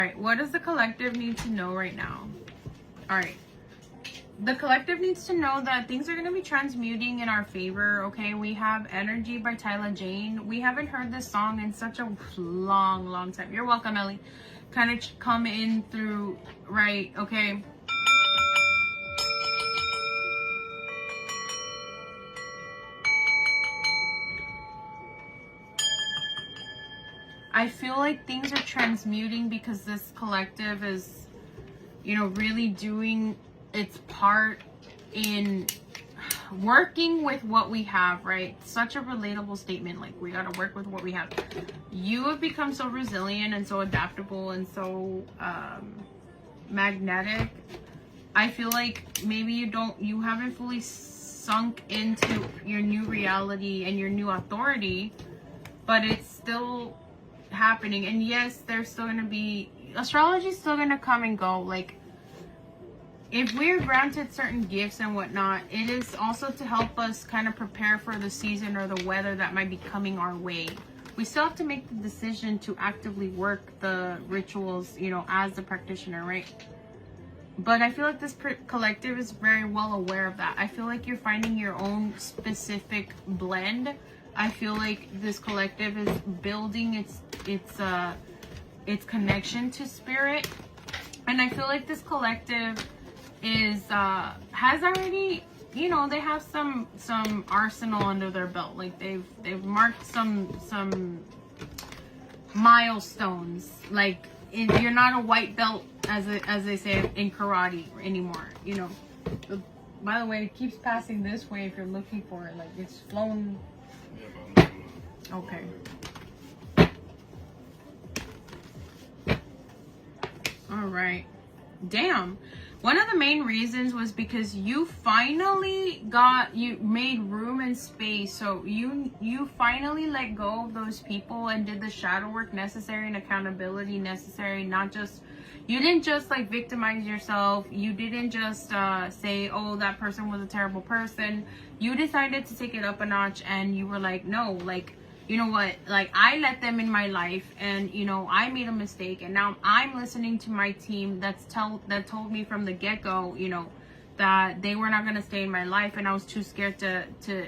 All right, what does the collective need to know right now? All right. The collective needs to know that things are going to be transmuting in our favor, okay? We have Energy by Tyla Jane. We haven't heard this song in such a long time. You're welcome, Ellie. Kind of come in through, right, okay? I feel like things are transmuting because this collective is, you know, really doing its part in working with what we have, right? Such a relatable statement. Like, we got to work with what we have. You have become so resilient and so adaptable and so magnetic. I feel like maybe you haven't fully sunk into your new reality and your new authority, but it's still happening. And yes, there's still going to be, astrology is still going to come and go. Like, if we're granted certain gifts and whatnot, it is also to help us kind of prepare for the season or the weather that might be coming our way. We still have to make the decision to actively work the rituals, you know, as the practitioner, right? But I feel like this collective is very well aware of that. I feel like you're finding your own specific blend. I feel like this collective is building its connection to spirit. And I feel like this collective is has already, you know, they have some arsenal under their belt. Like they've marked some milestones. Like, you're not a white belt as they say in karate anymore, you know. By the way, it keeps passing this way if you're looking for it. Like, it's flown. Okay. All right. Damn. One of the main reasons was because you finally made room and space. So you finally let go of those people and did the shadow work necessary and accountability necessary. You didn't just like victimize yourself. You didn't just say, oh, that person was a terrible person. You decided to take it up a notch, and you were like, no, like, you know what, like, I let them in my life, and, you know, I made a mistake, and now I'm listening to my team that told me from the get-go, you know, that they were not going to stay in my life, and I was too scared to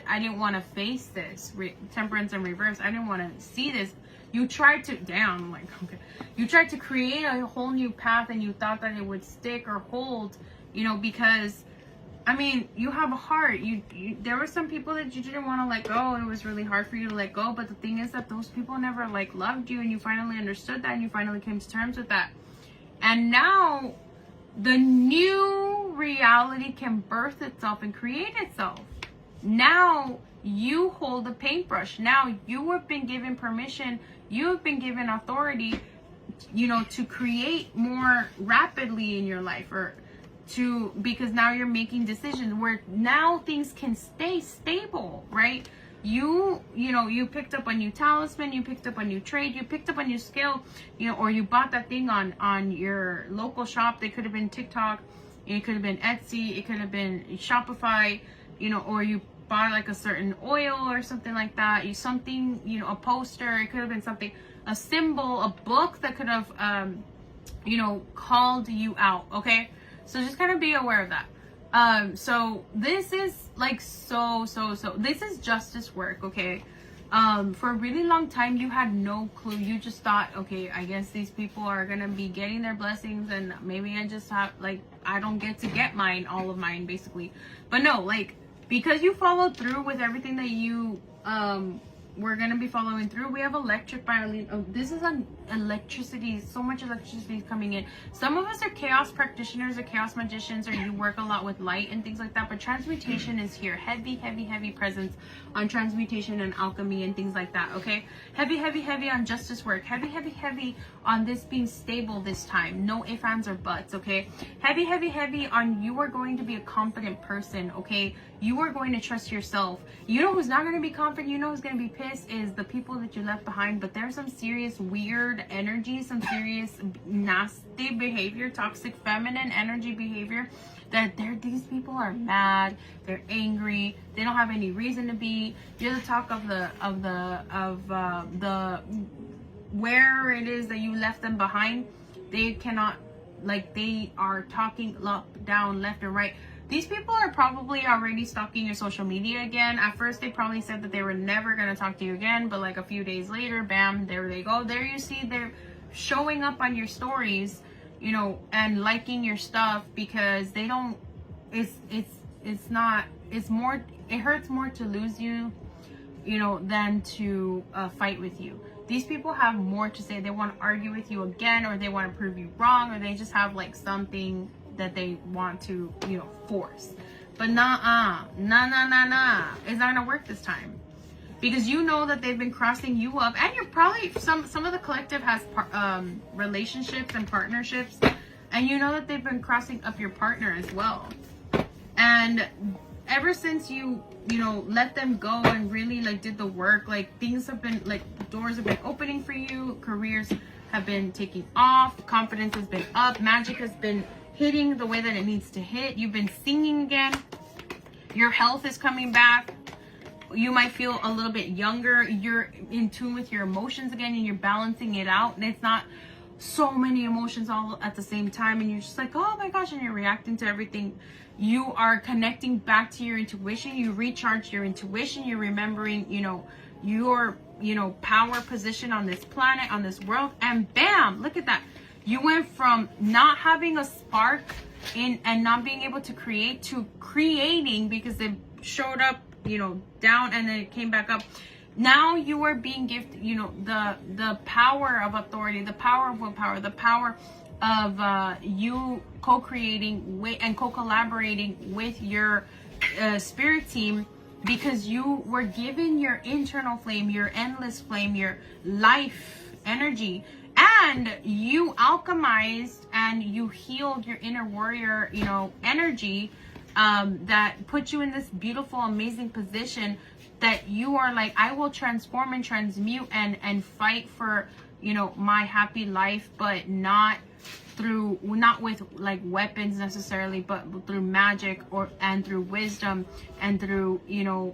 I didn't want to face this. Temperance and reverse, I didn't want to see this. You tried to, damn, like, okay, you tried to create a whole new path, and you thought that it would stick or hold, you know, because, I mean, you have a heart. There were some people that you didn't want to let go, and it was really hard for you to let go. But the thing is that those people never like loved you, and you finally understood that, and you finally came to terms with that. And now the new reality can birth itself and create itself. Now you hold the paintbrush. Now you have been given permission. You have been given authority, you know, to create more rapidly in your life, or because now you're making decisions where now things can stay stable, right? You know, you picked up a new talisman, you picked up a new trade, you picked up a new skill, you know, or you bought that thing on your local shop. They could have been TikTok, it could have been Etsy, it could have been Shopify, you know, or you bought like a certain oil or something like that. You know, a poster, it could have been something, a symbol, a book that could have you know, called you out, okay? So just kind of be aware of that. So this is like this is justice work, okay? For a really long time you had no clue. You just thought, okay, I guess these people are gonna be getting their blessings, and maybe I just have, like, I don't get to get mine, all of mine, basically. But no, like, because you followed through with everything that you we're gonna be following through. We have Electric by Aline. Oh, this is an electricity. So much electricity is coming in. Some of us are chaos practitioners or chaos magicians, or you work a lot with light and things like that. But transmutation is here. Heavy presence on transmutation and alchemy and things like that. Okay, heavy on justice work. Heavy on this being stable this time. No ifs, ands, or buts. Okay, heavy on you are going to be a confident person. Okay, you are going to trust yourself. You know who's not going to be confident? You know who's going to be pissed is the people that you left behind. But there's some serious weird energy, some serious nasty behavior, toxic feminine energy behavior, that these people are mad, they're angry, they don't have any reason to be. You're the talk of the where it is that you left them behind. they cannot, like, they are talking up, down, left, and right. These people are probably already stalking your social media again. At first, they probably said that they were never going to talk to you again, but like a few days later, bam, there they go. There you see they're showing up on your stories, you know, and liking your stuff, because they don't, it's not, it's more, it hurts more to lose you, you know, than to fight with you. These people have more to say. They want to argue with you again, or they want to prove you wrong, or they just have like something that they want to, you know, force. But nah, it's not gonna work this time, because you know that they've been crossing you up, and you're probably, some of the collective has relationships and partnerships, and you know that they've been crossing up your partner as well. And ever since you know, let them go and really like did the work, like things have been, like doors have been opening for you, careers have been taking off, confidence has been up, magic has been hitting the way that it needs to hit. You've been singing again. Your health is coming back. You might feel a little bit younger. You're in tune with your emotions again, and you're balancing it out. And it's not so many emotions all at the same time, and you're just like, oh my gosh, and you're reacting to everything. You are connecting back to your intuition. You recharge your intuition. You're remembering, you know, your, you know, power position on this planet, on this world, and bam, look at that. You went from not having a spark in and not being able to create to creating, because it showed up, you know, down and then it came back up. Now you are being gifted, you know, the power of authority, the power of willpower, the power of you co-creating with and co-collaborating with your spirit team, because you were given your internal flame, your endless flame, your life energy. And you alchemized and you healed your inner warrior, you know, energy, that put you in this beautiful, amazing position that you are like, I will transform and transmute and fight for, you know, my happy life, but not with like weapons necessarily, but through magic and through wisdom and through, you know,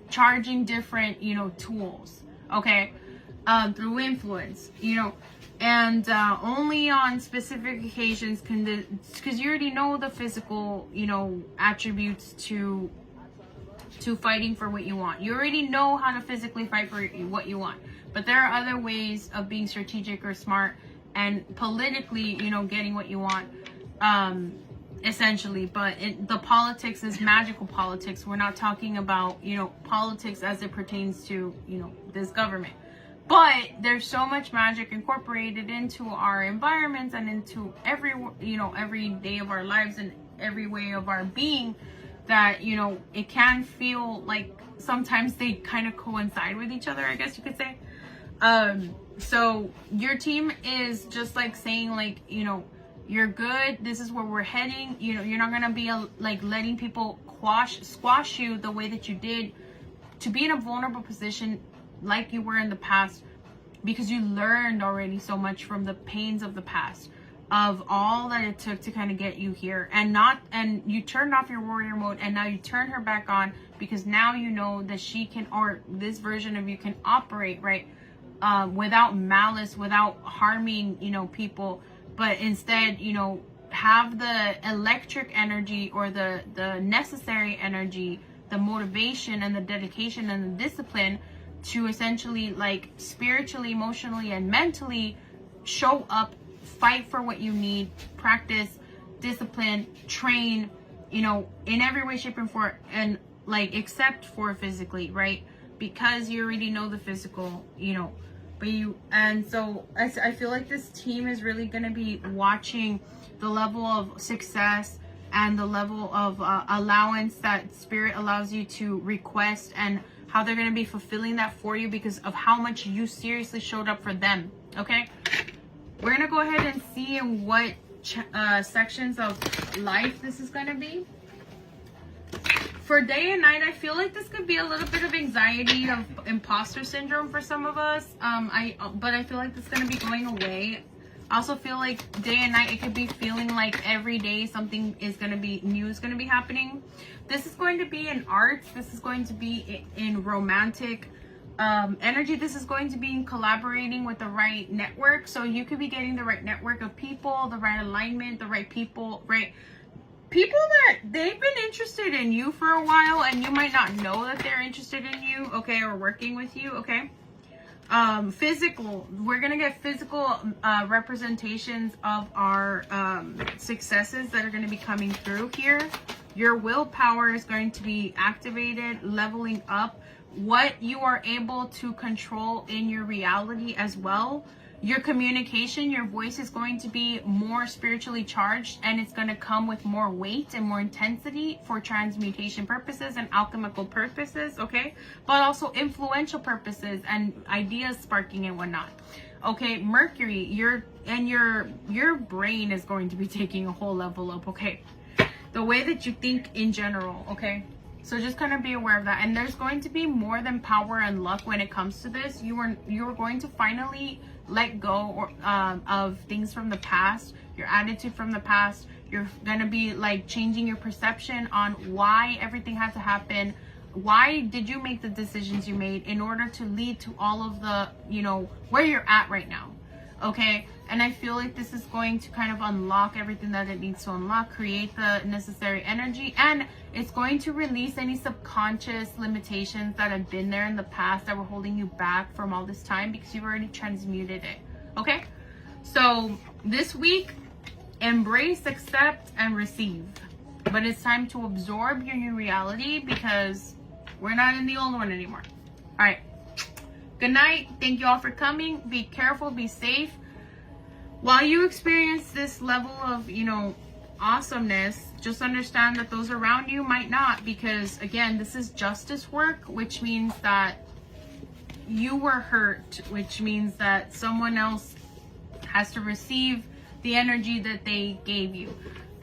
charging different, you know, tools. Okay. Through influence, you know, and only on specific occasions can because you already know the physical, you know, attributes to fighting for what you want. You already know how to physically fight for what you want, but there are other ways of being strategic or smart and politically, you know, getting what you want, essentially. But the politics is magical politics. We're not talking about, you know, politics as it pertains to, you know, this government. But there's so much magic incorporated into our environments and into every, you know, every day of our lives and every way of our being, that, you know, it can feel like sometimes they kind of coincide with each other, I guess you could say. So your team is just like saying, like, you know, you're good. This is where we're heading. You know, you're not going to be like letting people squash you the way that you did, to be in a vulnerable position like you were in the past, because you learned already so much from the pains of the past, of all that it took to kind of get you here, and you turned off your warrior mode, and now you turn her back on, because now you know that she can, or this version of you can operate, right, without malice, without harming, you know, people, but instead, you know, have the electric energy, or the necessary energy, the motivation and the dedication and the discipline to essentially, like, spiritually, emotionally, and mentally show up, fight for what you need, practice, discipline, train, you know, in every way, shape, and form, and like, except for physically, right? Because you already know the physical, you know, but and so I feel like this team is really going to be watching the level of success and the level of allowance that spirit allows you to request, and how they're going to be fulfilling that for you because of how much you seriously showed up for them. Okay, we're going to go ahead and see in what sections of life this is going to be. For day and night, I feel like this could be a little bit of anxiety, of imposter syndrome for some of us. But I feel like this is going to be going away. I also feel like day and night, it could be feeling like every day something is going to be new, is going to be happening. This is going to be in arts. This is going to be in romantic energy. This is going to be collaborating with the right network. So you could be getting the right network of people, the right alignment, the right people, right? People that they've been interested in you for a while and you might not know that they're interested in you, okay, or working with you, okay? Physical, we're gonna get physical representations of our successes that are going to be coming through here. Your willpower is going to be activated, leveling up what you are able to control in your reality as well. Your communication, your voice is going to be more spiritually charged, and it's going to come with more weight and more intensity for transmutation purposes and alchemical purposes, okay? But also influential purposes and ideas sparking and whatnot. Okay, Mercury, your brain is going to be taking a whole level up, okay? The way that you think in general, okay? So just kind of be aware of that. And there's going to be more than power and luck when it comes to this. You are going to finally let go of things from the past, your attitude from the past. You're going to be like changing your perception on why everything had to happen. Why did you make the decisions you made in order to lead to all of the, you know, where you're at right now? Okay, and I feel like this is going to kind of unlock everything that it needs to unlock, create the necessary energy, and it's going to release any subconscious limitations that have been there in the past that were holding you back from all this time, because you've already transmuted it. Okay, so this week, embrace, accept, and receive. But it's time to absorb your new reality, because we're not in the old one anymore. All right. Good night. Thank you all for coming. Be careful. Be safe. While you experience this level of, you know, awesomeness, just understand that those around you might not, because again, this is justice work, which means that you were hurt, which means that someone else has to receive the energy that they gave you.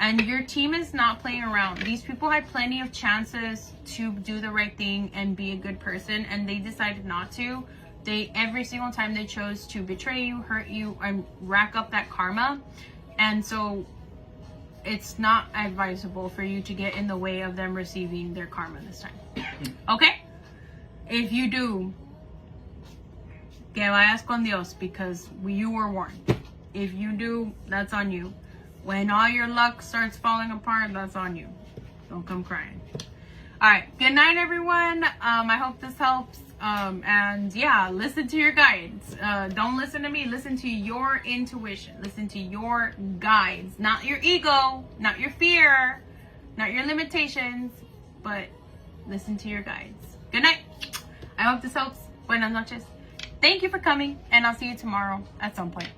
And your team is not playing around. These people had plenty of chances to do the right thing and be a good person, and they decided not to. Every single time they chose to betray you, hurt you, and rack up that karma. And so it's not advisable for you to get in the way of them receiving their karma this time. Okay? If you do, que vayas con Dios, because you were warned. If you do, that's on you. When all your luck starts falling apart, that's on you. Don't come crying. All right. Good night, everyone. I hope this helps. And yeah, listen to your guides. Don't listen to me. Listen to your intuition. Listen to your guides. Not your ego, not your fear, not your limitations, but listen to your guides. Good night. I hope this helps. Buenas noches. Thank you for coming, and I'll see you tomorrow at some point.